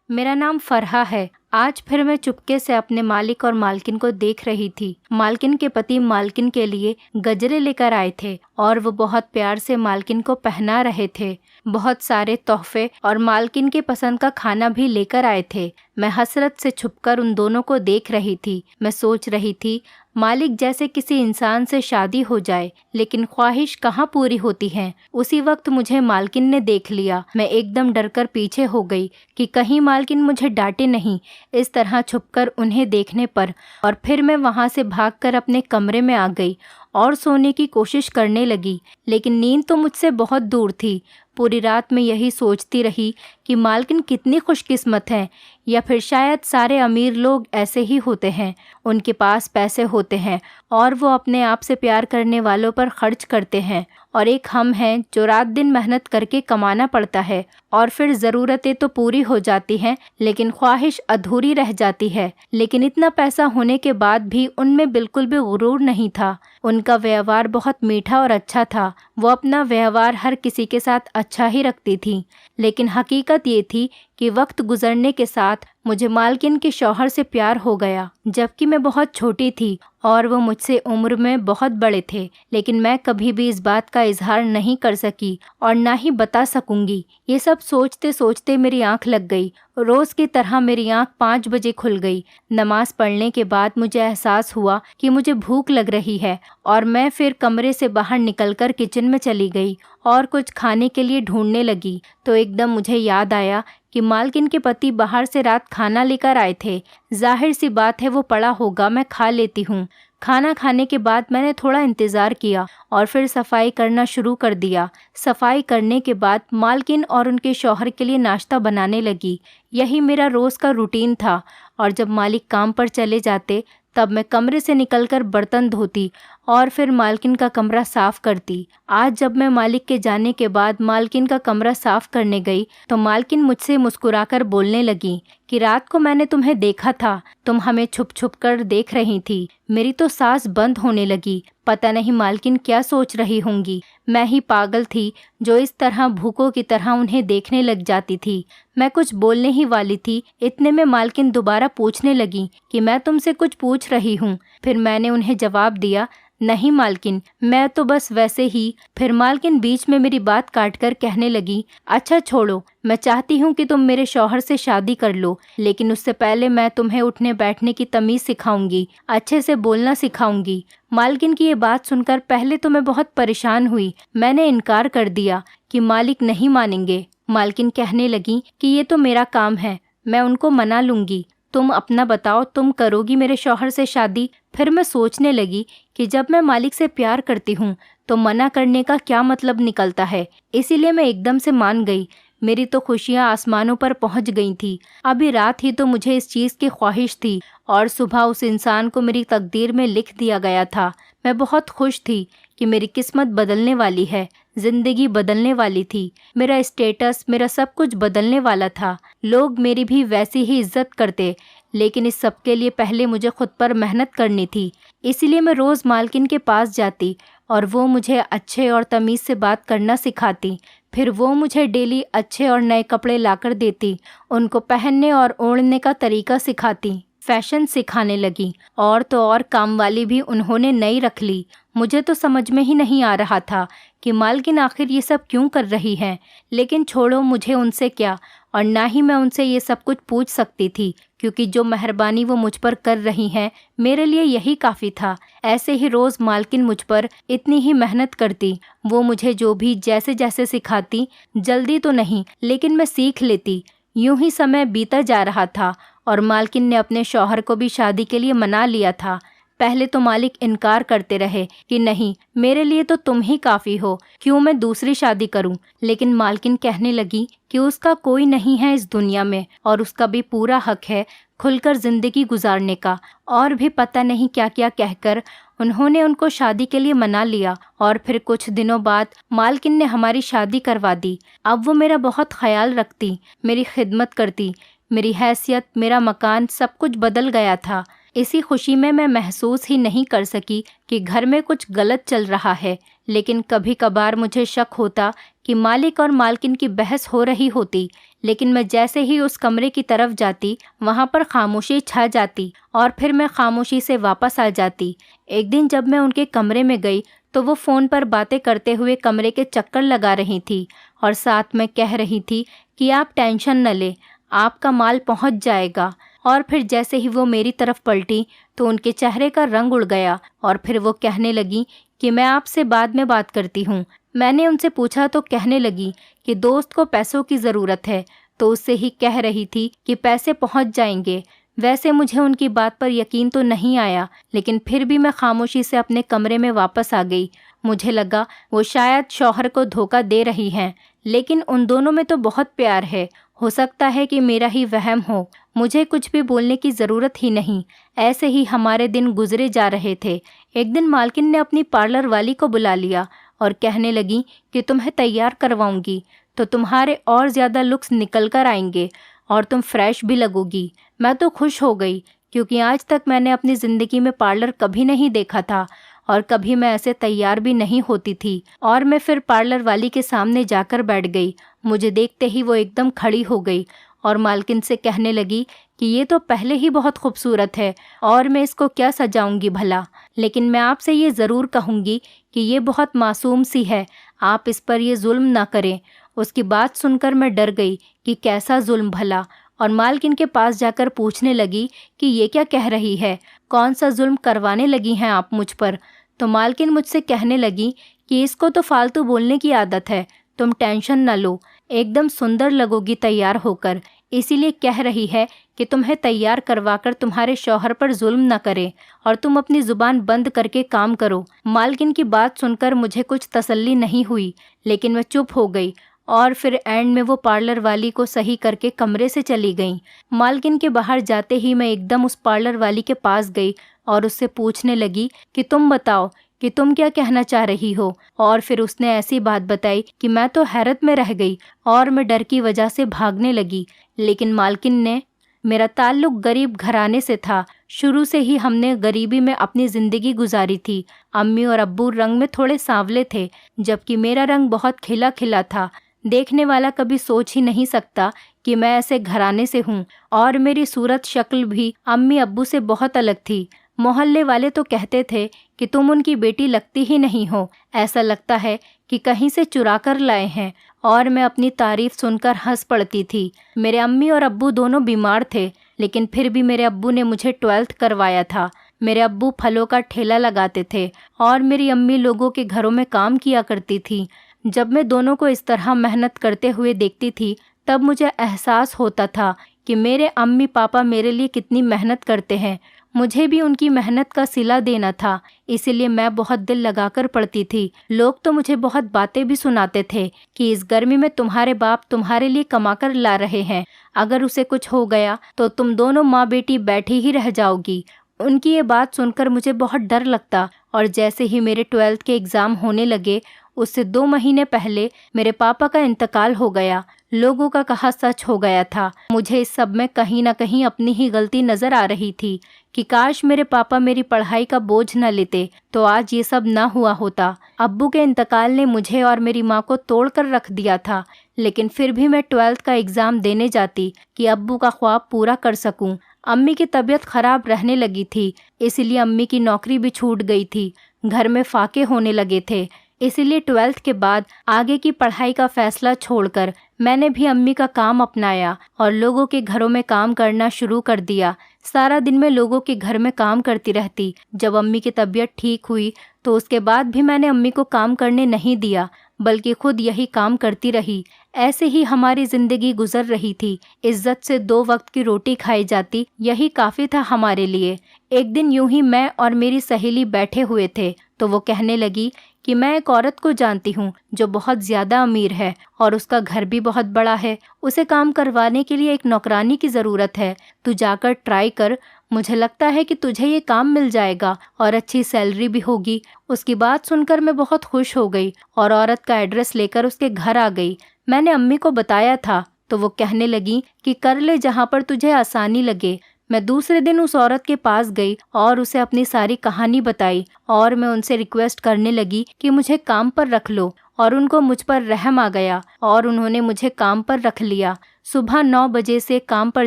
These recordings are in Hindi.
मेरा नाम फरहा है। आज फिर मैं चुपके से अपने मालिक और मालकिन को देख रही थी। मालकिन के पति मालकिन के लिए गजरे लेकर आए थे और वो बहुत प्यार से मालकिन को पहना रहे थे। बहुत सारे तोहफे और मालकिन के पसंद का खाना भी लेकर आए थे। मैं हसरत से छुपकर उन दोनों को देख रही थी। मैं सोच रही थी, मालिक जैसे किसी इंसान से शादी हो जाए, लेकिन ख्वाहिश कहाँ पूरी होती है। उसी वक्त मुझे मालकिन ने देख लिया। मैं एकदम डरकर पीछे हो गई कि कहीं मालकिन मुझे डांटे नहीं। इस तरह छुपकर उन्हें देखने पर और फिर मैं वहां से भागकर अपने कमरे में आ गई और सोने की कोशिश करने लगी, लेकिन नींद तो मुझसे बहुत दूर थी। पूरी रात मैं यही सोचती रही कि मालकिन कितनी खुशकिस्मत हैं, या फिर शायद सारे अमीर लोग ऐसे ही होते हैं। उनके पास पैसे होते हैं और वो अपने आप से प्यार करने वालों पर खर्च करते हैं, और एक हम हैं जो रात दिन मेहनत करके कमाना पड़ता है और फिर ज़रूरतें तो पूरी हो जाती हैं लेकिन ख्वाहिश अधूरी रह जाती है। लेकिन इतना पैसा होने के बाद भी उनमें बिल्कुल भी गुरूर नहीं था। उनका व्यवहार बहुत मीठा और अच्छा था। वो अपना व्यवहार हर किसी के साथ अच्छा ही रखती थी। लेकिन हकीकत ये थी कि वक्त गुजरने के साथ मुझे मालकिन के शौहर से प्यार हो गया, जबकि मैं बहुत छोटी थी और वो मुझसे उम्र में बहुत बड़े थे। लेकिन मैं कभी भी इस बात का इजहार नहीं कर सकी और ना ही बता सकूंगी। ये सब सोचते सोचते मेरी आंख लग गई। रोज़ की तरह मेरी आंख 5 बजे खुल गई। नमाज पढ़ने के बाद मुझे एहसास हुआ कि मुझे भूख लग रही है और मैं फिर कमरे से बाहर निकलकर किचन में चली गई और कुछ खाने के लिए ढूंढने लगी। तो एकदम मुझे याद आया कि मालकिन के पति बाहर से रात खाना लेकर आए थे। जाहिर सी बात है वो पड़ा होगा, मैं खा लेती हूँ। खाना खाने के बाद मैंने थोड़ा इंतज़ार किया और फिर सफाई करना शुरू कर दिया। सफाई करने के बाद मालकिन और उनके शौहर के लिए नाश्ता बनाने लगी। यही मेरा रोज़ का रूटीन था, और जब मालिक काम पर चले जाते तब मैं कमरे से निकलकर बर्तन धोती और फिर मालकिन का कमरा साफ़ करती। आज जब मैं मालिक के जाने के बाद मालकिन का कमरा साफ़ करने गई तो मालकिन मुझसे मुस्कुराकर बोलने लगी कि रात को मैंने तुम्हें देखा था, तुम हमें छुप छुप कर देख रही थी। मेरी तो सांस बंद होने लगी। पता नहीं मालकिन क्या सोच रही होंगी। मैं ही पागल थी जो इस तरह भूखों की तरह उन्हें देखने लग जाती थी। मैं कुछ बोलने ही वाली थी, इतने में मालकिन दोबारा पूछने लगी कि मैं तुमसे कुछ पूछ रही हूँ। फिर मैंने उन्हें जवाब दिया, नहीं मालकिन, मैं तो बस वैसे ही। फिर मालकिन बीच में मेरी बात काटकर कहने लगी, अच्छा छोड़ो, मैं चाहती हूँ कि तुम मेरे शौहर से शादी कर लो, लेकिन उससे पहले मैं तुम्हें उठने बैठने की तमीज़ सिखाऊंगी, अच्छे से बोलना सिखाऊंगी। मालकिन की ये बात सुनकर पहले तो मैं बहुत परेशान हुई। मैंने इनकार कर दिया कि मालिक नहीं मानेंगे। मालकिन कहने लगी कि ये तो मेरा काम है, मैं उनको मना लूंगी। तुम अपना बताओ, तुम करोगी मेरे शौहर से शादी? फिर मैं सोचने लगी कि जब मैं मालिक से प्यार करती हूँ तो मना करने का क्या मतलब निकलता है। इसीलिए मैं एकदम से मान गई। मेरी तो खुशियाँ आसमानों पर पहुँच गई थी। अभी रात ही तो मुझे इस चीज़ की ख्वाहिश थी और सुबह उस इंसान को मेरी तकदीर में लिख दिया गया था। मैं बहुत खुश थी कि मेरी किस्मत बदलने वाली है, ज़िंदगी बदलने वाली थी। मेरा स्टेटस, मेरा सब कुछ बदलने वाला था। लोग मेरी भी वैसी ही इज्जत करते, लेकिन इस सब के लिए पहले मुझे खुद पर मेहनत करनी थी। इसीलिए मैं रोज़ मालकिन के पास जाती और वो मुझे अच्छे और तमीज़ से बात करना सिखाती। फिर वो मुझे डेली अच्छे और नए कपड़े लाकर देती, उनको पहनने और ओढ़ने का तरीका सिखाती, फैशन सिखाने लगी। और तो और काम वाली भी उन्होंने नई रख ली। मुझे तो समझ में ही नहीं आ रहा था कि मालकिन आखिर ये सब क्यों कर रही हैं। लेकिन छोड़ो, मुझे उनसे क्या, और ना ही मैं उनसे ये सब कुछ पूछ सकती थी, क्योंकि जो मेहरबानी वो मुझ पर कर रही हैं मेरे लिए यही काफ़ी था। ऐसे ही रोज़ मालकिन मुझ पर इतनी ही मेहनत करती। वो मुझे जो भी जैसे जैसे सिखाती, जल्दी तो नहीं लेकिन मैं सीख लेती। यूं ही समय बीता जा रहा था और मालकिन ने अपने शौहर को भी शादी के लिए मना लिया था। पहले तो मालिक इनकार करते रहे कि नहीं, मेरे लिए तो तुम ही काफ़ी हो, क्यों मैं दूसरी शादी करूं। लेकिन मालकिन कहने लगी कि उसका कोई नहीं है इस दुनिया में और उसका भी पूरा हक है खुलकर ज़िंदगी गुजारने का। और भी पता नहीं क्या क्या कहकर उन्होंने उनको शादी के लिए मना लिया। और फिर कुछ दिनों बाद मालकिन ने हमारी शादी करवा दी। अब वो मेरा बहुत ख्याल रखती, मेरी खिदमत करती। मेरी हैसियत, मेरा मकान, सब कुछ बदल गया था। इसी खुशी में मैं महसूस ही नहीं कर सकी कि घर में कुछ गलत चल रहा है। लेकिन कभी कभार मुझे शक होता कि मालिक और मालकिन की बहस हो रही होती, लेकिन मैं जैसे ही उस कमरे की तरफ जाती वहाँ पर खामोशी छा जाती और फिर मैं खामोशी से वापस आ जाती। एक दिन जब मैं उनके कमरे में गई तो वो फ़ोन पर बातें करते हुए कमरे के चक्कर लगा रही थी और साथ में कह रही थी कि आप टेंशन न लें, आपका माल पहुंच जाएगा। और फिर जैसे ही वो मेरी तरफ पलटी तो उनके चेहरे का रंग उड़ गया और फिर वो कहने लगी कि मैं आपसे बाद में बात करती हूँ। मैंने उनसे पूछा तो कहने लगी कि दोस्त को पैसों की ज़रूरत है, तो उससे ही कह रही थी कि पैसे पहुँच जाएंगे। वैसे मुझे उनकी बात पर यकीन तो नहीं आया, लेकिन फिर भी मैं खामोशी से अपने कमरे में वापस आ गई। मुझे लगा वो शायद शौहर को धोखा दे रही हैं, लेकिन उन दोनों में तो बहुत प्यार है। हो सकता है कि मेरा ही वहम हो। मुझे कुछ भी बोलने की ज़रूरत ही नहीं। ऐसे ही हमारे दिन गुजरे जा रहे थे। एक दिन मालकिन ने अपनी पार्लर वाली को बुला लिया और कहने लगी कि तुम्हें तैयार करवाऊंगी तो तुम्हारे और ज़्यादा लुक्स निकल कर आएंगे और तुम फ्रेश भी लगोगी। मैं तो खुश हो गई, क्योंकि आज तक मैंने अपनी ज़िंदगी में पार्लर कभी नहीं देखा था और कभी मैं ऐसे तैयार भी नहीं होती थी। और मैं फिर पार्लर वाली के सामने जाकर बैठ गई। मुझे देखते ही वो एकदम खड़ी हो गई और मालकिन से कहने लगी कि ये तो पहले ही बहुत खूबसूरत है और मैं इसको क्या सजाऊंगी भला, लेकिन मैं आपसे ये ज़रूर कहूँगी कि ये बहुत मासूम सी है, आप इस पर ये जुल्म ना करें। उसकी बात सुनकर मैं डर गई कि कैसा जुल्म भला, और मालकिन के पास जाकर पूछने लगी कि ये क्या कह रही है, कौन सा जुल्म करवाने लगी हैं आप मुझ पर। तो मालकिन मुझसे कहने लगी कि इसको तो फालतू बोलने की आदत है, तुम टेंशन न लो, एकदम सुंदर लगोगी तैयार होकर, इसीलिए कह रही है कि तुम्हें तैयार करवाकर तुम्हारे शौहर पर जुल्म न करे और तुम अपनी ज़ुबान बंद करके काम करो। मालकिन की बात सुनकर मुझे कुछ तसल्ली नहीं हुई, लेकिन मैं चुप हो गई और फिर एंड में वो पार्लर वाली को सही करके कमरे से चली गई। मालकिन के बाहर जाते ही मैं एकदम उस पार्लर वाली के पास गई और उससे पूछने लगी कि तुम बताओ कि तुम क्या कहना चाह रही हो। और फिर उसने ऐसी बात बताई कि मैं तो हैरत में रह गई और मैं डर की वजह से भागने लगी। लेकिन मालकिन ने, मेरा ताल्लुक गरीब घराने से था, शुरू से ही हमने गरीबी में अपनी ज़िंदगी गुजारी थी। अम्मी और अब्बू रंग में थोड़े सांवले थे, जबकि मेरा रंग बहुत खिला खिला था। देखने वाला कभी सोच ही नहीं सकता कि मैं ऐसे घराने से हूँ, और मेरी सूरत शक्ल भी अम्मी अब्बू से बहुत अलग थी। मोहल्ले वाले तो कहते थे कि तुम उनकी बेटी लगती ही नहीं हो, ऐसा लगता है कि कहीं से चुरा कर लाए हैं, और मैं अपनी तारीफ सुनकर हंस पड़ती थी। मेरे अम्मी और अब्बू दोनों बीमार थे, लेकिन फिर भी मेरे अब्बू ने मुझे 12th करवाया था। मेरे अब्बू फलों का ठेला लगाते थे और मेरी अम्मी लोगों के घरों में काम किया करती थी। जब मैं दोनों को इस तरह मेहनत करते हुए देखती थी, तब मुझे एहसास होता था कि मेरे अम्मी पापा मेरे लिए कितनी मेहनत करते हैं। मुझे भी उनकी मेहनत का सिला देना था, इसीलिए मैं बहुत दिल लगाकर पढ़ती थी। लोग तो मुझे बहुत बातें भी सुनाते थे कि इस गर्मी में तुम्हारे बाप तुम्हारे लिए कमाकर ला रहे हैं, अगर उसे कुछ हो गया तो तुम दोनों माँ बेटी बैठी ही रह जाओगी। उनकी ये बात सुनकर मुझे बहुत डर लगता, और जैसे ही मेरे 12th के एग्ज़ाम होने लगे, उससे 2 महीने पहले मेरे पापा का इंतकाल हो गया। लोगों का कहा सच हो गया था। मुझे इस सब में कहीं ना कहीं अपनी ही गलती नज़र आ रही थी कि काश मेरे पापा मेरी पढ़ाई का बोझ न लेते तो आज ये सब ना हुआ होता। अब्बू के इंतकाल ने मुझे और मेरी माँ को तोड़ कर रख दिया था, लेकिन फिर भी मैं 12th का एग्ज़ाम देने जाती कि अब्बू का ख्वाब पूरा कर सकूं। अम्मी की तबीयत खराब रहने लगी थी, इसलिए अम्मी की नौकरी भी छूट गई थी। घर में फाके होने लगे थे, इसीलिए 12th के बाद आगे की पढ़ाई का फैसला छोड़कर मैंने भी अम्मी का काम अपनाया और लोगों के घरों में काम करना शुरू कर दिया। सारा दिन मैं लोगों के घर में काम करती रहती। जब अम्मी की तबीयत ठीक हुई तो उसके बाद भी मैंने अम्मी को काम करने नहीं दिया, बल्कि खुद यही काम करती रही। ऐसे ही हमारी ज़िंदगी गुजर रही थी। इज्जत से 2 वक्त की रोटी खाई जाती, यही काफ़ी था हमारे लिए। एक दिन यूं ही मैं और मेरी सहेली बैठे हुए थे तो वो कहने लगी कि मैं एक औरत को जानती हूँ जो बहुत ज़्यादा अमीर है और उसका घर भी बहुत बड़ा है। उसे काम करवाने के लिए एक नौकरानी की ज़रूरत है, तू जाकर ट्राई कर, मुझे लगता है कि तुझे ये काम मिल जाएगा और अच्छी सैलरी भी होगी। उसकी बात सुनकर मैं बहुत खुश हो गई और औरत का एड्रेस लेकर उसके घर आ गई। मैंने अम्मी को बताया था तो वो कहने लगी कि कर ले जहाँ पर तुझे आसानी लगे। मैं दूसरे दिन उस औरत के पास गई और उसे अपनी सारी कहानी बताई और मैं उनसे रिक्वेस्ट करने लगी कि मुझे काम पर रख लो और उनको मुझ पर रहम आ गया और उन्होंने मुझे काम पर रख लिया। सुबह 9 बजे से काम पर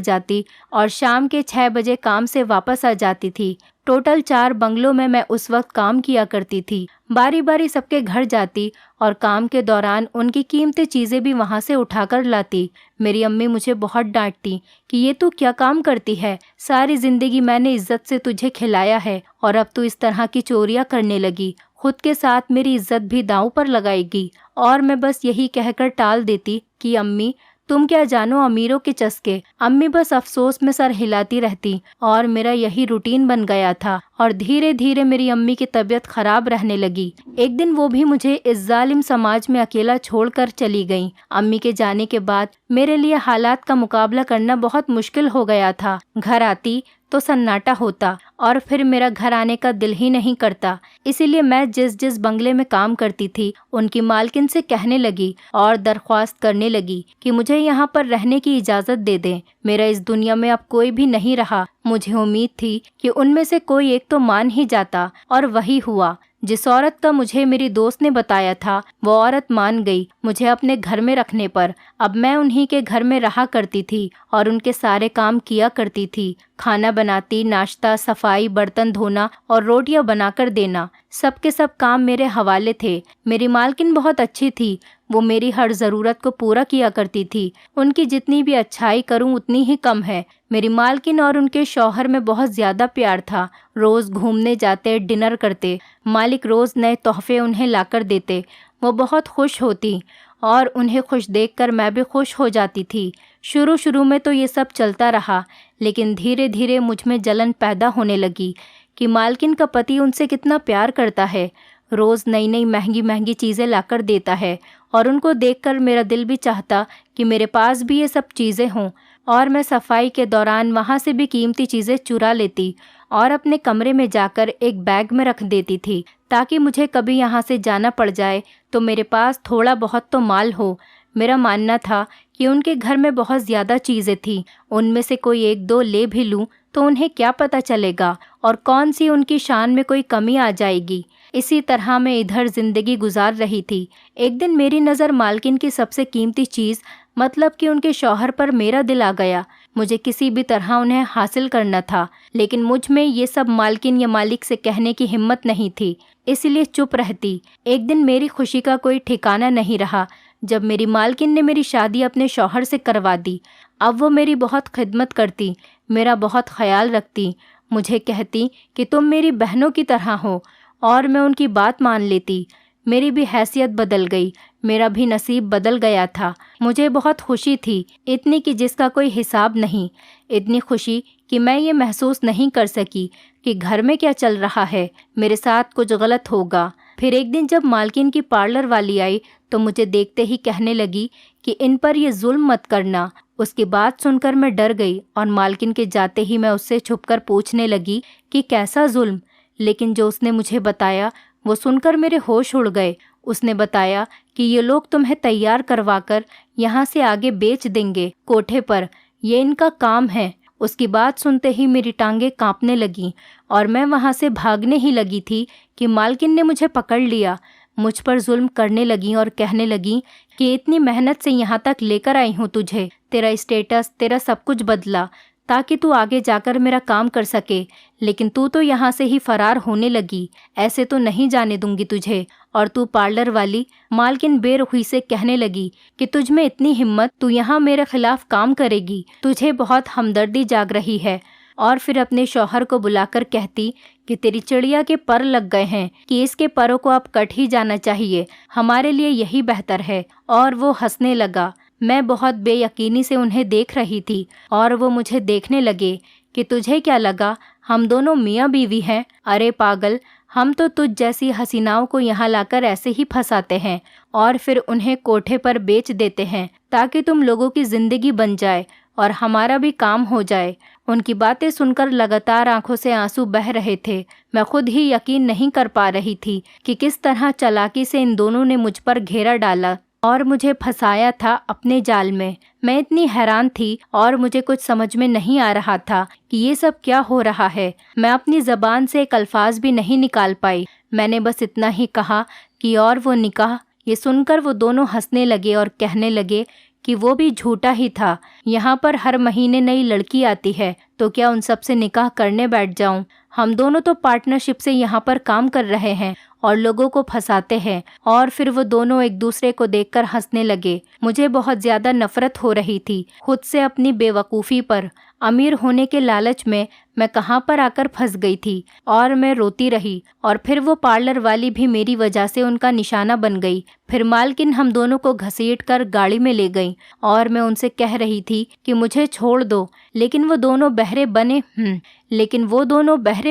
जाती और शाम के 6 बजे काम से वापस आ जाती थी। टोटल 4 बंगलों में मैं उस वक्त काम किया करती थी। बारी बारी सबके घर जाती और काम के दौरान उनकी कीमती चीज़ें भी वहाँ से उठाकर लाती। मेरी अम्मी मुझे बहुत डांटती कि ये तू क्या काम करती है, सारी ज़िंदगी मैंने इज्जत से तुझे खिलाया है और अब तू इस तरह की चोरियाँ करने लगी, खुद के साथ मेरी इज्जत भी दांव पर लगाएगी। और मैं बस यही कहकर टाल देती कि अम्मी तुम क्या जानो अमीरों के चस्के। अम्मी बस अफसोस में सर हिलाती रहती और मेरा यही रूटीन बन गया था और धीरे धीरे मेरी अम्मी की तबीयत खराब रहने लगी। एक दिन वो भी मुझे इस जालिम समाज में अकेला छोड़कर चली गईं। अम्मी के जाने के बाद मेरे लिए हालात का मुकाबला करना बहुत मुश्किल हो गया था। घर आती तो सन्नाटा होता और फिर मेरा घर आने का दिल ही नहीं करता। इसीलिए मैं जिस जिस बंगले में काम करती थी उनकी मालकिन से कहने लगी और दरख्वास्त करने लगी कि मुझे यहाँ पर रहने की इजाज़त दे दें। मेरा इस दुनिया में अब कोई भी नहीं रहा। मुझे उम्मीद थी कि उनमें से कोई एक तो मान ही जाता और वही हुआ। जिस औरत का मुझे मेरी दोस्त ने बताया था वो औरत मान गई मुझे अपने घर में रखने पर। अब मैं उन्हीं के घर में रहा करती थी और उनके सारे काम किया करती थी। खाना बनाती, नाश्ता, सफाई, बर्तन धोना और रोटियां बनाकर देना, सब के सब काम मेरे हवाले थे। मेरी मालकिन बहुत अच्छी थी। वो मेरी हर ज़रूरत को पूरा किया करती थी। उनकी जितनी भी अच्छाई करूं उतनी ही कम है। मेरी मालकिन और उनके शौहर में बहुत ज़्यादा प्यार था। रोज़ घूमने जाते, डिनर करते। मालिक रोज़ नए तोहफे उन्हें लाकर देते। वो बहुत खुश होती और उन्हें खुश देखकर मैं भी खुश हो जाती थी। शुरू शुरू में तो ये सब चलता रहा, लेकिन धीरे धीरे मुझ में जलन पैदा होने लगी कि मालकिन का पति उनसे कितना प्यार करता है। रोज़ नई नई महंगी महंगी चीज़ें लाकर देता है और उनको देखकर मेरा दिल भी चाहता कि मेरे पास भी ये सब चीज़ें हों। और मैं सफाई के दौरान वहाँ से भी कीमती चीज़ें चुरा लेती और अपने कमरे में जाकर एक बैग में रख देती थी ताकि मुझे कभी यहाँ से जाना पड़ जाए तो मेरे पास थोड़ा बहुत तो माल हो। मेरा मानना था कि उनके घर में बहुत ज़्यादा चीज़ें थीं, उनमें से कोई एक दो ले भी लूँ तो उन्हें क्या पता चलेगा और कौन सी उनकी शान में कोई कमी आ जाएगी। इसी तरह मैं इधर ज़िंदगी गुजार रही थी। एक दिन मेरी नज़र मालकिन की सबसे कीमती चीज़ मतलब कि उनके शौहर पर मेरा दिल आ गया। मुझे किसी भी तरह उन्हें हासिल करना था, लेकिन मुझ में ये सब मालकिन या मालिक से कहने की हिम्मत नहीं थी, इसलिए चुप रहती। एक दिन मेरी खुशी का कोई ठिकाना नहीं रहा जब मेरी मालकिन ने मेरी शादी अपने शौहर से करवा दी। अब वो मेरी बहुत खिदमत करती, मेरा बहुत ख्याल रखती, मुझे कहती कि तुम मेरी बहनों की तरह हो और मैं उनकी बात मान लेती। मेरी भी हैसियत बदल गई, मेरा भी नसीब बदल गया था। मुझे बहुत खुशी थी, इतनी कि जिसका कोई हिसाब नहीं। इतनी खुशी कि मैं ये महसूस नहीं कर सकी कि घर में क्या चल रहा है, मेरे साथ कुछ गलत होगा। फिर एक दिन जब मालकिन की पार्लर वाली आई तो मुझे देखते ही कहने लगी कि इन पर ये जुल्म मत करना। उसकी बात सुनकर मैं डर गई और मालकिन के जाते ही मैं उससे छुपकर पूछने लगी कि कैसा जुल्म। लेकिन जो उसने मुझे बताया वो सुनकर मेरे होश उड़ गए। उसने बताया कि ये लोग तुम्हें तैयार करवाकर यहाँ से आगे बेच देंगे कोठे पर, ये इनका काम है। उसकी बात सुनते ही मेरी टांगें कांपने लगीं और मैं वहाँ से भागने ही लगी थी कि मालकिन ने मुझे पकड़ लिया। मुझ पर जुल्म करने लगी और कहने लगी कि इतनी मेहनत से यहाँ तक लेकर आई हूँ तुझे, तेरा स्टेटस, तेरा सब कुछ बदला ताकि तू आगे जाकर मेरा काम कर सके, लेकिन तू तो यहाँ से ही फरार होने लगी। ऐसे तो नहीं जाने दूंगी तुझे। और तू पार्लर वाली, मालकिन बेरुखी से कहने लगी कि तुझ में इतनी हिम्मत, तू यहाँ मेरे खिलाफ काम करेगी, तुझे बहुत हमदर्दी जाग रही है। और फिर अपने शौहर को बुलाकर कहती कि तेरी चिड़िया के पर लग गए हैं कि इसके परों को अब कट ही जाना चाहिए, हमारे लिए यही बेहतर है। और वो हंसने लगा। मैं बहुत बेयकीनी से उन्हें देख रही थी और वो मुझे देखने लगे कि तुझे क्या लगा, हम दोनों मियाँ बीवी हैं? अरे पागल, हम तो तुझ जैसी हसीनाओं को यहाँ लाकर ऐसे ही फंसाते हैं और फिर उन्हें कोठे पर बेच देते हैं ताकि तुम लोगों की ज़िंदगी बन जाए और हमारा भी काम हो जाए। उनकी बातें सुनकर लगातार आंखों से आंसू बह रहे थे। मैं खुद ही यकीन नहीं कर पा रही थी कि किस तरह चालाकी से इन दोनों ने मुझ पर घेरा डाला और मुझे फंसाया था अपने जाल में। मैं इतनी हैरान थी और मुझे कुछ समझ में नहीं आ रहा था कि ये सब क्या हो रहा है। मैं अपनी ज़बान से एक अल्फाज भी नहीं निकाल पाई। मैंने बस इतना ही कहा कि और वो निकाह ये सुनकर वो दोनों हंसने लगे और कहने लगे कि वो भी झूठा ही था। यहाँ पर हर महीने नई लड़की आती है, तो क्या उन सब से निकाह करने बैठ जाऊं? हम दोनों तो पार्टनरशिप से यहाँ पर काम कर रहे हैं और लोगों को फंसाते हैं। और फिर वो दोनों एक दूसरे को देखकर हंसने लगे। मुझे बहुत ज्यादा नफरत हो रही थी खुद से, अपनी बेवकूफ़ी पर। अमीर होने के लालच में मैं कहाँ पर आकर फंस गई थी और मैं रोती रही। और फिर वो पार्लर वाली भी मेरी वजह से उनका निशाना बन गई। फिर मालकिन हम दोनों को घसीट कर गाड़ी में ले गई और मैं उनसे कह रही थी कि मुझे छोड़ दो, लेकिन वो दोनों बहरे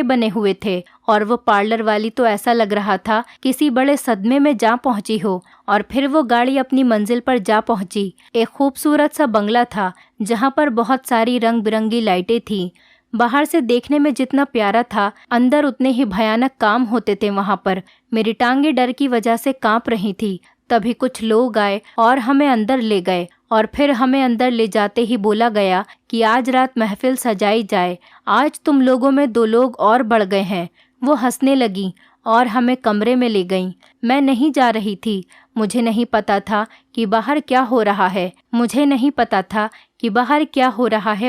बने हुए थे। और वो पार्लर वाली तो ऐसा लग रहा था किसी बड़े सदमे में जा पहुंची हो। और फिर वो गाड़ी अपनी मंजिल पर जा पहुंची। एक खूबसूरत सा बंगला था जहां पर बहुत सारी रंग बिरंगी लाइटें थीं। बाहर से देखने में जितना प्यारा था, अंदर उतने ही भयानक काम होते थे वहां पर। मेरी टांगे डर की वजह से कांप रही थी। तभी कुछ लोग आए और हमें अंदर ले गए। और फिर हमें अंदर ले जाते ही बोला गया कि आज रात महफिल सजाई जाए। आज तुम लोगों में 2 लोग और बढ़ गए हैं। वो हंसने लगी और हमें कमरे में ले गईं। मैं नहीं जा रही थी। मुझे नहीं पता था कि बाहर क्या हो रहा है।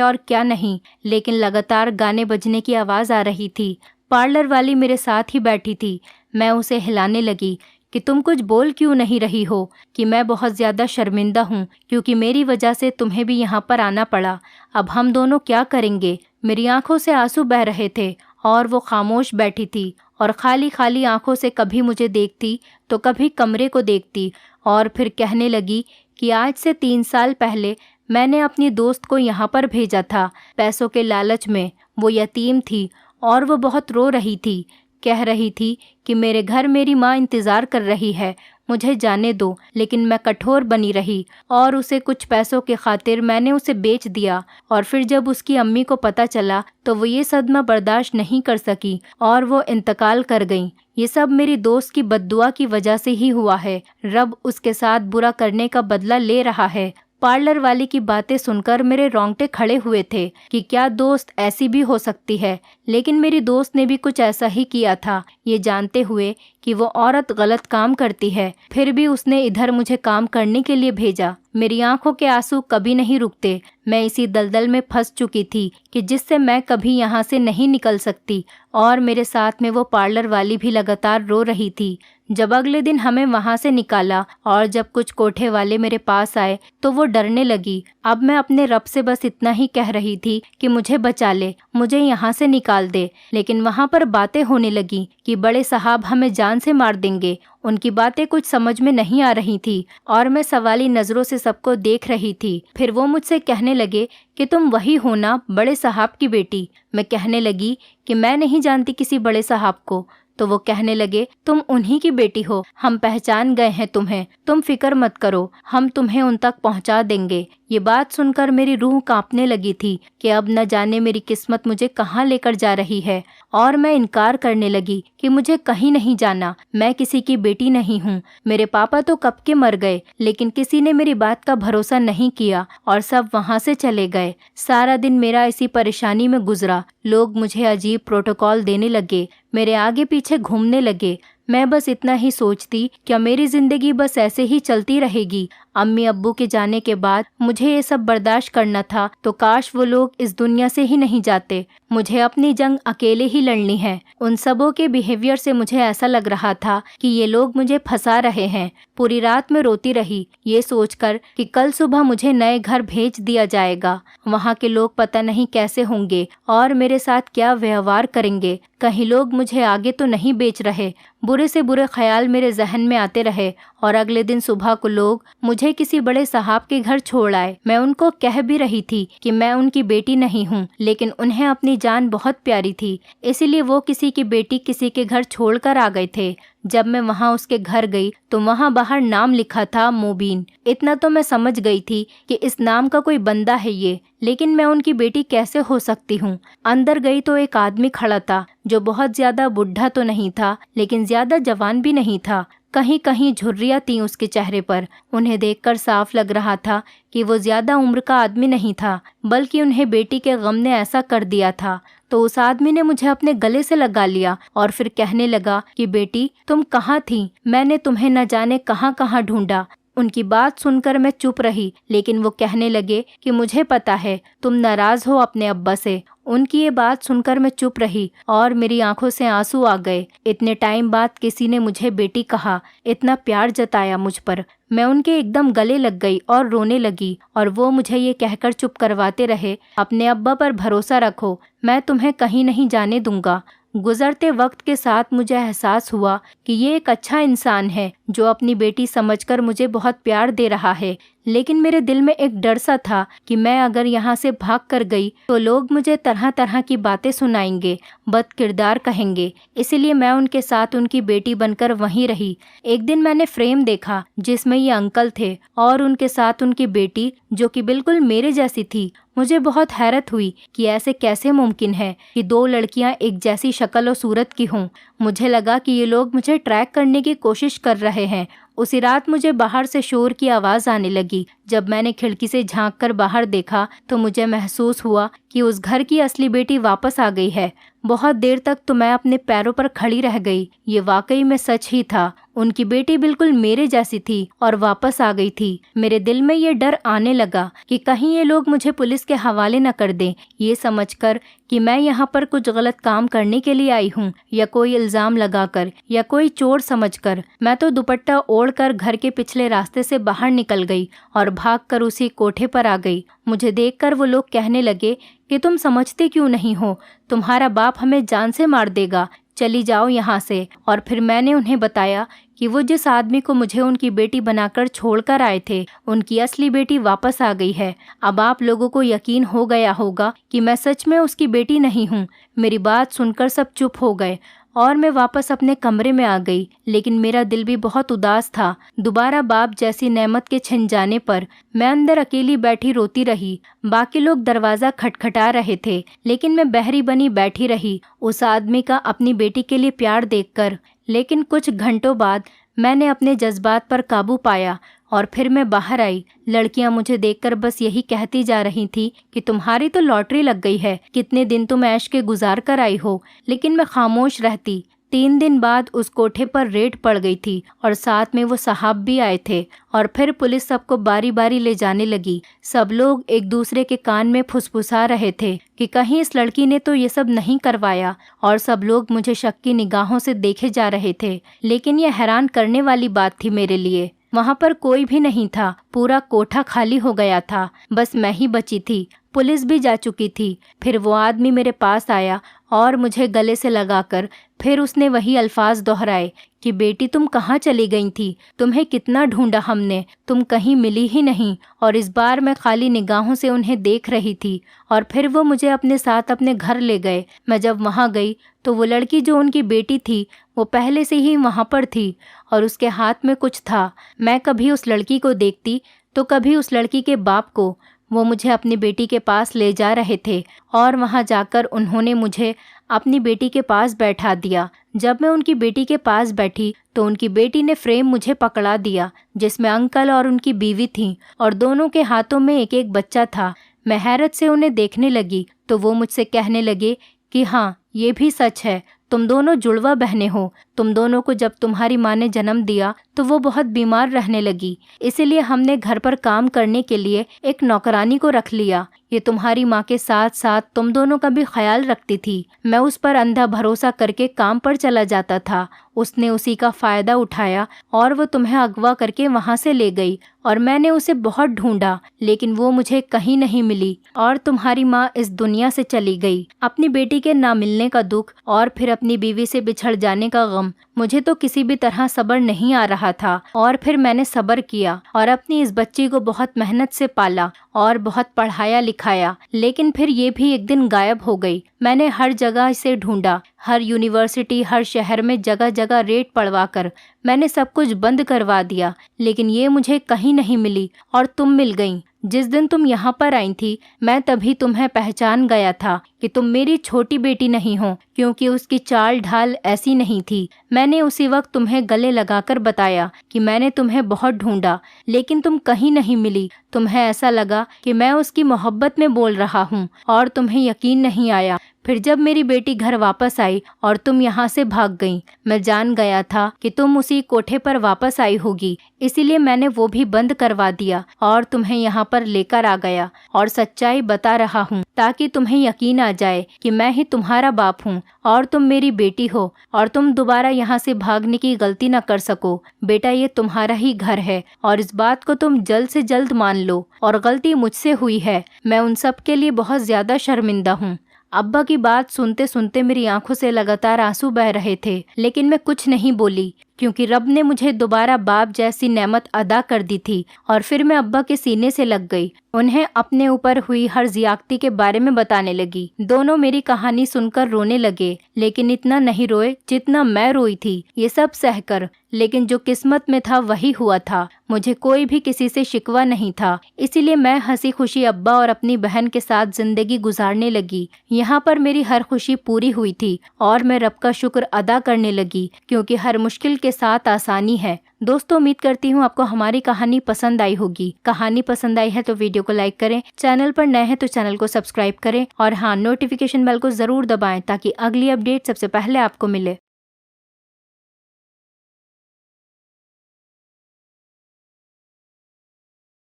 और क्या नहीं, लेकिन लगातार गाने बजने की आवाज़ आ रही थी। पार्लर वाली मेरे साथ ही बैठी थी। मैं उसे हिलाने लगी कि तुम कुछ बोल क्यों नहीं रही हो, कि मैं बहुत ज़्यादा शर्मिंदा हूँ क्योंकि मेरी वजह से तुम्हें भी यहाँ पर आना पड़ा। अब हम दोनों क्या करेंगे? मेरी आंखों से आंसू बह रहे थे और वो खामोश बैठी थी और खाली खाली आंखों से कभी मुझे देखती तो कभी कमरे को देखती। और फिर कहने लगी कि आज से 3 साल पहले मैंने अपनी दोस्त को यहाँ पर भेजा था पैसों के लालच में। वो यतीम थी और वो बहुत रो रही थी। कह रही थी कि मेरे घर मेरी माँ इंतज़ार कर रही है, मुझे जाने दो। लेकिन मैं कठोर बनी रही और उसे कुछ पैसों के खातिर मैंने उसे बेच दिया। और फिर जब उसकी अम्मी को पता चला तो वो ये सदमा बर्दाश्त नहीं कर सकी और वो इंतकाल कर गई। ये सब मेरी दोस्त की बद्दुआ की वजह से ही हुआ है। रब उसके साथ बुरा करने का बदला ले रहा है। पार्लर वाली की बातें सुनकर मेरे रोंगटे खड़े हुए थे कि क्या दोस्त ऐसी भी हो सकती है। लेकिन मेरी दोस्त ने भी कुछ ऐसा ही किया था, ये जानते हुए कि वो औरत गलत काम करती है। फिर भी उसने इधर मुझे काम करने के लिए भेजा। मेरी आंखों के आंसू कभी नहीं रुकते। मैं इसी दलदल में फंस चुकी थी कि जिससे मैं कभी यहाँ से नहीं निकल सकती। और मेरे साथ में वो पार्लर वाली भी लगातार रो रही थी। जब अगले दिन हमें वहाँ से निकाला और जब कुछ कोठे वाले मेरे पास आए तो वो डरने लगी। अब मैं अपने रब से बस इतना ही कह रही थी कि मुझे बचा ले, मुझे यहाँ से निकाल दे। लेकिन वहाँ पर बातें होने लगी कि बड़े साहब हमें जान से मार देंगे। उनकी बातें कुछ समझ में नहीं आ रही थी और मैं सवाली नज़रों से सबको देख रही थी। फिर वो मुझसे कहने लगे कि तुम वही हो ना, बड़े साहब की बेटी। मैं कहने लगी कि मैं नहीं जानती किसी बड़े साहब को। तो वो कहने लगे तुम उन्हीं की बेटी हो, हम पहचान गए हैं तुम्हें, तुम फिक्र मत करो, हम तुम्हें उन तक पहुंचा देंगे। ये बात सुनकर मेरी रूह कांपने लगी थी कि अब न जाने मेरी किस्मत मुझे कहाँ लेकर जा रही है। और मैं इनकार करने लगी कि मुझे कहीं नहीं जाना, मैं किसी की बेटी नहीं हूँ। मेरे पापा तो कब के मर गए, लेकिन किसी ने मेरी बात का भरोसा नहीं किया और सब वहाँ से चले गए। सारा दिन मेरा इसी परेशानी में गुजरा। लोग मुझे अजीब प्रोटोकॉल देने लगे, मेरे आगे पीछे घूमने लगे। मैं बस इतना ही सोचती, क्या मेरी जिंदगी बस ऐसे ही चलती रहेगी? अम्मी अब्बू के जाने के बाद मुझे ये सब बर्दाश्त करना था, तो काश वो लोग इस दुनिया से ही नहीं जाते। मुझे अपनी जंग अकेले ही लड़नी है। उन सबों के बिहेवियर से मुझे ऐसा लग रहा था कि ये लोग मुझे फंसा रहे हैं। पूरी रात में रोती रही, ये सोचकर कि कल सुबह मुझे नए घर भेज दिया जाएगा। वहाँ के लोग पता नहीं कैसे होंगे और मेरे साथ क्या व्यवहार करेंगे। कहीं लोग मुझे आगे तो नहीं बेच रहे। बुरे से बुरे ख्याल मेरे जहन में आते रहे और अगले दिन सुबह को लोग मुझे किसी बड़े साहब के घर छोड़ आए। मैं उनको कह भी रही थी कि मैं उनकी बेटी नहीं हूँ, लेकिन उन्हें अपनी जान बहुत प्यारी थी, इसीलिए वो किसी की बेटी किसी के घर छोड़कर आ गए थे। जब मैं वहाँ उसके घर गई तो वहाँ बाहर नाम लिखा था मोबीन। इतना तो मैं समझ गई थी कि इस नाम का कोई बंदा है ये, लेकिन मैं उनकी बेटी कैसे हो सकती हूँ। अंदर गई तो एक आदमी खड़ा था जो बहुत ज्यादा बुढ़ा तो नहीं था, लेकिन ज्यादा जवान भी नहीं था। कहीं कहीं झुर्रियाँ थीं उसके चेहरे पर। उन्हें देखकर साफ लग रहा था कि वो ज्यादा उम्र का आदमी नहीं था, बल्कि उन्हें बेटी के गम ने ऐसा कर दिया था। तो उस आदमी ने मुझे अपने गले से लगा लिया और फिर कहने लगा कि बेटी तुम कहाँ थी, मैंने तुम्हें न जाने कहाँ कहाँ ढूंढा। उनकी बात सुनकर मैं चुप रही, लेकिन वो कहने लगे कि मुझे पता है तुम नाराज हो अपने अब्बा से। उनकी ये बात सुनकर मैं चुप रही और मेरी आंखों से आंसू आ गए। इतने टाइम बाद किसी ने मुझे बेटी कहा, इतना प्यार जताया मुझ पर। मैं उनके एकदम गले लग गई और रोने लगी और वो मुझे ये कहकर चुप करवाते रहे, अपने अब्बा पर भरोसा रखो, मैं तुम्हें कहीं नहीं जाने दूंगा। गुजरते वक्त के साथ मुझे एहसास हुआ कि ये एक अच्छा इंसान है जो अपनी बेटी समझकर मुझे बहुत प्यार दे रहा है। लेकिन मेरे दिल में एक डर सा था कि मैं अगर यहाँ से भाग कर गई तो लोग मुझे तरह तरह की बातें सुनाएंगे, बद किरदार कहेंगे। इसीलिए मैं उनके साथ उनकी बेटी बनकर वहीं रही। एक दिन मैंने फ्रेम देखा जिसमें ये अंकल थे और उनके साथ उनकी बेटी जो कि बिल्कुल मेरे जैसी थी। मुझे बहुत हैरत हुई कि ऐसे कैसे मुमकिन है कि दो लड़कियां एक जैसी शक्ल और सूरत की हों। मुझे लगा कि ये लोग मुझे ट्रैक करने की कोशिश कर रहे हैं। उसी रात मुझे बाहर से शोर की आवाज़ आने लगी। जब मैंने खिड़की से झांककर बाहर देखा तो मुझे महसूस हुआ कि उस घर की असली बेटी वापस आ गई है। बहुत देर तक तो मैं अपने पैरों पर खड़ी रह गई। ये वाकई में सच ही था, उनकी बेटी बिल्कुल मेरे जैसी थी और वापस आ गई थी। मेरे दिल में ये डर आने लगा कि कहीं ये लोग मुझे पुलिस के हवाले न कर दें, ये समझकर कि मैं यहाँ पर कुछ गलत काम करने के लिए आई हूँ, या कोई इल्ज़ाम लगाकर या कोई चोर समझकर। मैं तो दुपट्टा ओढ़कर घर के पिछले रास्ते से बाहर निकल गई और भागकर उसी कोठे पर आ गई। मुझे देखकर वो लोग कहने लगे कि तुम समझते क्यों नहीं हो, तुम्हारा बाप हमें जान से मार देगा, चली जाओ यहाँ से। और फिर मैंने उन्हें बताया कि वो जिस आदमी को मुझे उनकी बेटी बनाकर छोड़कर आए थे, उनकी असली बेटी वापस आ गई है। अब आप लोगों को यकीन हो गया होगा कि मैं सच में उसकी बेटी नहीं हूँ। मेरी बात सुनकर सब चुप हो गए और मैं वापस अपने कमरे में आ गई। लेकिन मेरा दिल भी बहुत उदास था। दोबारा बाप जैसी नेमत के छिन जाने पर मैं अंदर अकेली बैठी रोती रही। बाकी लोग दरवाज़ा खटखटा रहे थे, लेकिन मैं बहरी बनी बैठी रही उस आदमी का अपनी बेटी के लिए प्यार देखकर। लेकिन कुछ घंटों बाद मैंने अपने जज्बात पर काबू पाया और फिर मैं बाहर आई। लड़कियां मुझे देखकर बस यही कहती जा रही थी कि तुम्हारी तो लॉटरी लग गई है, कितने दिन तुम ऐश के गुजार कर आई हो। लेकिन मैं खामोश रहती। 3 दिन बाद उस कोठे पर रेड पड़ गई थी और साथ में वो साहब भी आए थे और फिर पुलिस सबको बारी बारी ले जाने लगी। सब लोग एक दूसरे के कान में फुसफुसा रहे थे कि कहीं इस लड़की ने तो ये सब नहीं करवाया, और सब लोग मुझे शक की निगाहों से देखे जा रहे थे। लेकिन यह हैरान करने वाली बात थी मेरे लिए, वहाँ पर कोई भी नहीं था। पूरा कोठा खाली हो गया था, बस मैं ही बची थी। पुलिस भी जा चुकी थी। फिर वो आदमी मेरे पास आया और मुझे गले से लगाकर फिर उसने वही अल्फाज दोहराए कि बेटी तुम कहाँ चली गई थी, तुम्हें कितना ढूंढा हमने, तुम कहीं मिली ही नहीं। और इस बार मैं खाली निगाहों से उन्हें देख रही थी। और फिर वो मुझे अपने साथ अपने घर ले गए। मैं जब वहाँ गई तो वो लड़की जो उनकी बेटी थी वो पहले से ही वहाँ पर थी और उसके हाथ में कुछ था। मैं कभी उस लड़की को देखती तो कभी उस लड़की के बाप को। वो मुझे अपनी बेटी के पास ले जा रहे थे और वहाँ जाकर उन्होंने मुझे अपनी बेटी के पास बैठा दिया। जब मैं उनकी बेटी के पास बैठी तो उनकी बेटी ने फ्रेम मुझे पकड़ा दिया जिसमें अंकल और उनकी बीवी थीं और दोनों के हाथों में एक एक बच्चा था। मैं हैरत से उन्हें देखने लगी तो वो मुझसे कहने लगे कि हाँ, ये भी सच है, तुम दोनों जुड़वा बहनें हो। तुम दोनों को जब तुम्हारी माँ ने जन्म दिया तो वो बहुत बीमार रहने लगी, इसीलिए हमने घर पर काम करने के लिए एक नौकरानी को रख लिया। ये तुम्हारी माँ के साथ साथ तुम दोनों का भी ख्याल रखती थी। मैं उस पर अंधा भरोसा करके काम पर चला जाता था। उसने उसी का फ़ायदा उठाया और वो तुम्हें अगवा करके वहाँ से ले गई और मैंने उसे बहुत ढूंढा, लेकिन वो मुझे कहीं नहीं मिली और तुम्हारी माँ इस दुनिया से चली गई। अपनी बेटी के ना मिलने का दुख और फिर अपनी बीवी से बिछड़ जाने का गम मुझे तो किसी भी तरह सब्र नहीं आ रहा था। और फिर मैंने सब्र किया और अपनी इस बच्ची को बहुत मेहनत से पाला और बहुत पढ़ाया लिखाया, लेकिन फिर ये भी एक दिन गायब हो गई। मैंने हर जगह इसे ढूंढा, हर यूनिवर्सिटी, हर शहर में जगह जगह रेड पड़वा कर मैंने सब कुछ बंद करवा दिया, लेकिन ये मुझे कहीं नहीं मिली और तुम मिल गई। जिस दिन तुम यहाँ पर आई थी मैं तभी तुम्हें पहचान गया था कि तुम मेरी छोटी बेटी नहीं हो, क्योंकि उसकी चाल ढाल ऐसी नहीं थी। मैंने उसी वक्त तुम्हें गले लगाकर बताया कि मैंने तुम्हें बहुत ढूंढा, लेकिन तुम कहीं नहीं मिली। तुम्हें ऐसा लगा कि मैं उसकी मोहब्बत में बोल रहा हूँ और तुम्हें यकीन नहीं आया। फिर जब मेरी बेटी घर वापस आई और तुम यहाँ से भाग गई, मैं जान गया था कि तुम उसी कोठे पर वापस आई होगी, इसीलिए मैंने वो भी बंद करवा दिया और तुम्हें यहाँ पर लेकर आ गया और सच्चाई बता रहा हूँ ताकि तुम्हें यकीन आ जाए कि मैं ही तुम्हारा बाप हूँ और तुम मेरी बेटी हो और तुम दोबारा यहाँ से भागने की गलती न कर सको। बेटा, ये तुम्हारा ही घर है और इस बात को तुम जल्द से जल्द मान लो। और गलती मुझसे हुई है, मैं उन सब के लिए बहुत ज्यादा शर्मिंदा हूँ। अब्बा की बात सुनते सुनते मेरी आंखों से लगातार आंसू बह रहे थे, लेकिन मैं कुछ नहीं बोली क्योंकि रब ने मुझे दोबारा बाप जैसी नेमत अदा कर दी थी। और फिर मैं अब्बा के सीने से लग गई, उन्हें अपने ऊपर हुई हर जियादती के बारे में बताने लगी। दोनों मेरी कहानी सुनकर रोने लगे, लेकिन इतना नहीं रोए जितना मैं रोई थी, ये सब सहकर। लेकिन जो किस्मत में था वही हुआ था। मुझे कोई भी किसी से शिकवा नहीं था, इसीलिए मैं हंसी खुशी अब्बा और अपनी बहन के साथ जिंदगी गुजारने लगी। यहाँ पर मेरी हर खुशी पूरी हुई थी और मैं रब का शुक्र अदा करने लगी, क्योंकि हर मुश्किल के साथ आसानी है। दोस्तों, उम्मीद करती हूँ आपको हमारी कहानी पसंद आई होगी। कहानी पसंद आई है तो वीडियो को लाइक करें, चैनल पर नए हैं तो चैनल को सब्सक्राइब करें और हाँ, नोटिफिकेशन बेल को जरूर दबाएं ताकि अगली अपडेट सबसे पहले आपको मिले।